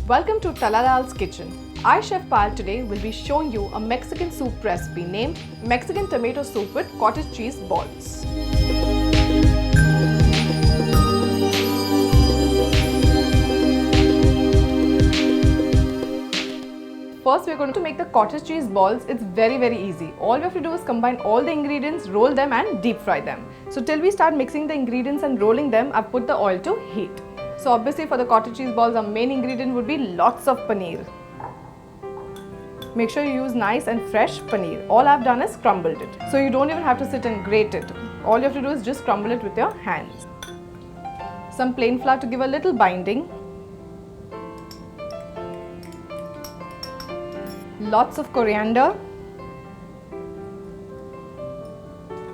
Welcome to Tarla Dalal's kitchen. I, Chef Pal, today will be showing you a Mexican soup recipe named Mexican tomato soup with cottage cheese balls. First, we are going to make the cottage cheese balls. It's very easy. All we have to do is combine all the ingredients, roll them and deep fry them. So till we start mixing the ingredients and rolling them, I've put the oil to heat. So obviously for the cottage cheese balls, our main ingredient would be lots of paneer. Make sure you use nice and fresh paneer. All I've done is crumbled it. So you don't even have to sit and grate it. All you have to do is just crumble it with your hands. Some plain flour to give a little binding. Lots of coriander.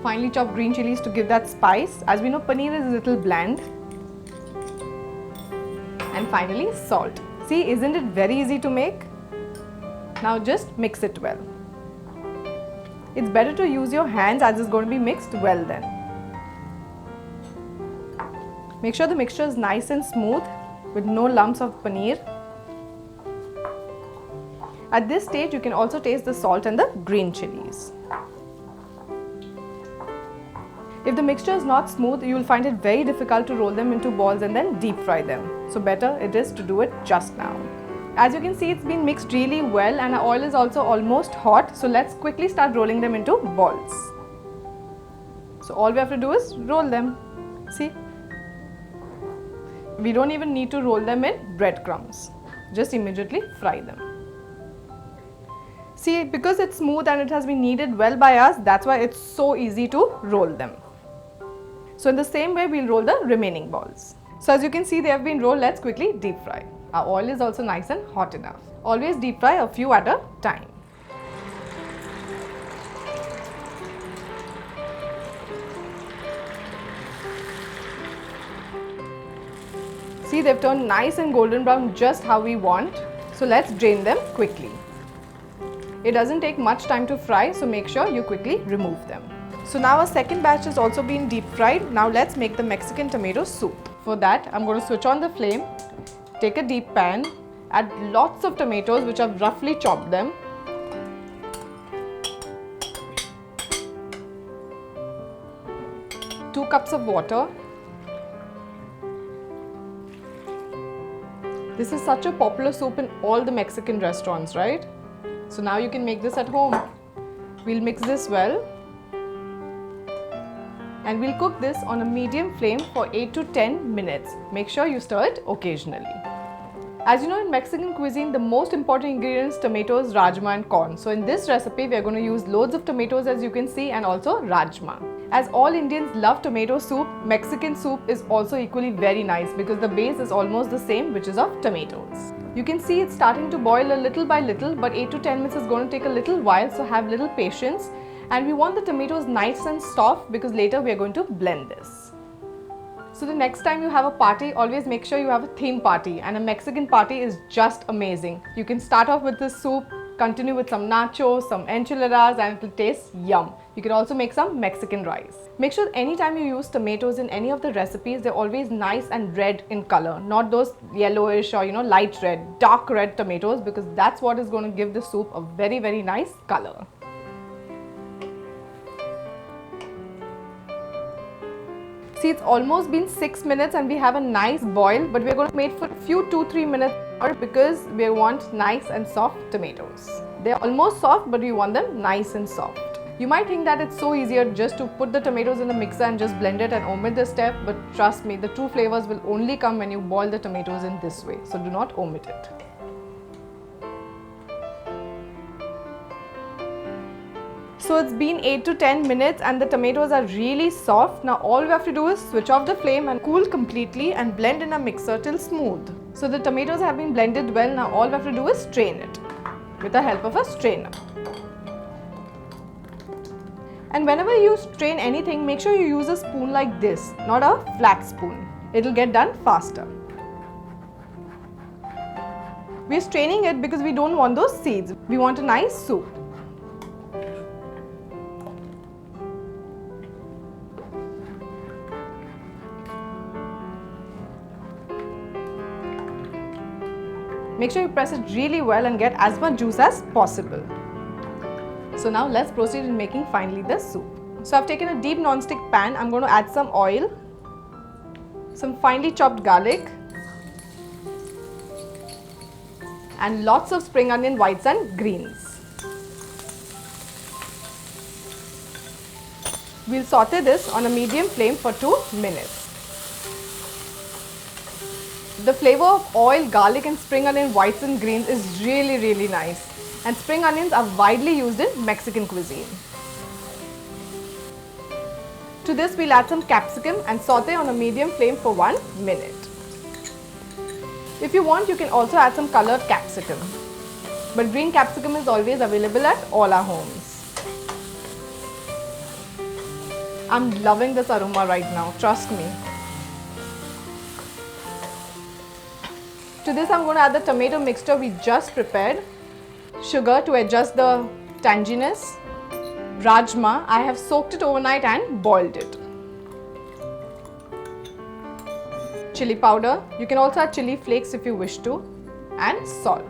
Finely chopped green chilies to give that spice. As we know, paneer is a little bland. And finally, salt. See, isn't it very easy to make? Now just mix it well. It's better to use your hands as it's going to be mixed well then. Make sure the mixture is nice and smooth with no lumps of paneer. At this stage, you can also taste the salt and the green chilies. If the mixture is not smooth, you will find it very difficult to roll them into balls and then deep fry them. So better it is to do it just now. As you can see, it's been mixed really well and our oil is also almost hot. So let's quickly start rolling them into balls. So all we have to do is roll them. See? We don't even need to roll them in breadcrumbs. Just immediately fry them. See, because it's smooth and it has been kneaded well by us, that's why it's so easy to roll them. So in the same way, we'll roll the remaining balls. So as you can see, they have been rolled. Let's quickly deep fry. Our oil is also nice and hot enough. Always deep fry a few at a time. See, they've turned nice and golden brown, just how we want. So let's drain them quickly. It doesn't take much time to fry, so make sure you quickly remove them. So now our second batch has also been deep fried. Now let's make the Mexican tomato soup. For that, I'm going to switch on the flame, take a deep pan, add lots of tomatoes which I've roughly chopped them. Two cups of water. This is such a popular soup in all the Mexican restaurants, right? So now you can make this at home. We'll mix this well. And we'll cook this on a medium flame for 8 to 10 minutes. Make sure you stir it occasionally. As you know, in Mexican cuisine, the most important ingredients tomatoes, rajma and corn. So in this recipe, we are going to use loads of tomatoes, as you can see, and also rajma. As all Indians love tomato soup, Mexican soup is also equally very nice because the base is almost the same, which is of tomatoes. You can see it's starting to boil a little by little, but 8 to 10 minutes is going to take a little while, so have little patience. And we want the tomatoes nice and soft because later we are going to blend this. So the next time you have a party, always make sure you have a theme party, and a Mexican party is just amazing. You can start off with this soup, continue with some nachos, some enchiladas, and it will taste yum. You can also make some Mexican rice. Make sure anytime you use tomatoes in any of the recipes, they're always nice and red in color, not those yellowish or light red, dark red tomatoes, because that's what is going to give the soup a very nice color. See, it's almost been 6 minutes and we have a nice boil, but we're going to make for a few 2-3 minutes more because we want nice and soft tomatoes. They're almost soft, but we want them nice and soft. You might think that it's so easier just to put the tomatoes in the mixer and just blend it and omit the step, but trust me, the true flavors will only come when you boil the tomatoes in this way, so do not omit it. So it's been 8 to 10 minutes and the tomatoes are really soft. Now all we have to do is switch off the flame and cool completely and blend in a mixer till smooth. So the tomatoes have been blended well. Now all we have to do is strain it with the help of a strainer. And whenever you strain anything, make sure you use a spoon like this, not a flat spoon. It'll get done faster. We're straining it because we don't want those seeds. We want a nice soup. Make sure you press it really well and get as much juice as possible. So now let's proceed in making finally the soup. So I've taken a deep non-stick pan. I'm going to add some oil, some finely chopped garlic, and lots of spring onion whites and greens. We'll saute this on a medium flame for 2 minutes. The flavor of oil, garlic and spring onion whites and greens is really nice. And spring onions are widely used in Mexican cuisine. To this we'll add some capsicum and saute on a medium flame for 1 minute. If you want, you can also add some colored capsicum. But green capsicum is always available at all our homes. I'm loving this aroma right now, trust me. To this I'm going to add the tomato mixture we just prepared, sugar to adjust the tanginess, rajma, I have soaked it overnight and boiled it, chili powder, you can also add chili flakes if you wish to, and salt.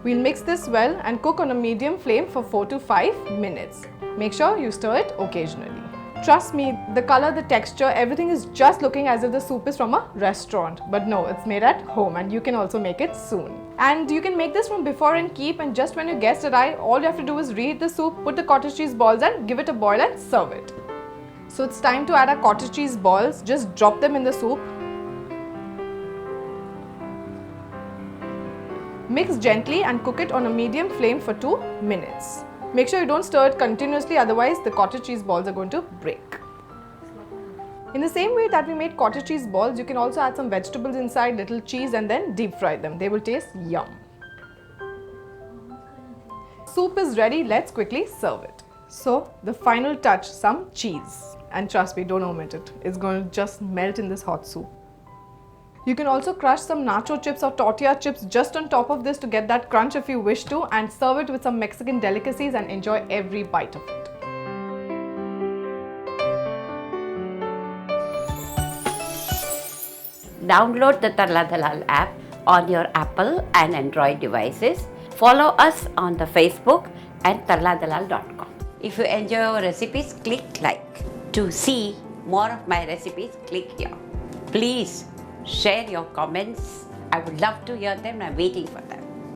We'll mix this well and cook on a medium flame for 4 to 5 minutes. Make sure you stir it occasionally. Trust me, the color, the texture, everything is just looking as if the soup is from a restaurant. But no, it's made at home and you can also make it soon. And you can make this from before and keep, and just when your guests arrive, all you have to do is reheat the soup, put the cottage cheese balls and give it a boil and serve it. So it's time to add our cottage cheese balls. Just drop them in the soup. Mix gently and cook it on a medium flame for 2 minutes. Make sure you don't stir it continuously, otherwise the cottage cheese balls are going to break. In the same way that we made cottage cheese balls, you can also add some vegetables inside, little cheese, and then deep fry them. They will taste yum. Soup is ready, let's quickly serve it. So the final touch, some cheese. And trust me, don't omit it. It's going to just melt in this hot soup. You can also crush some nacho chips or tortilla chips just on top of this to get that crunch if you wish to, and serve it with some Mexican delicacies and enjoy every bite of it. Download the Tarla Dalal app on your Apple and Android devices. Follow us on the Facebook and tarladalal.com. If you enjoy our recipes, click like. To see more of my recipes, click here. Please share your comments. I would love to hear them. I'm waiting for them.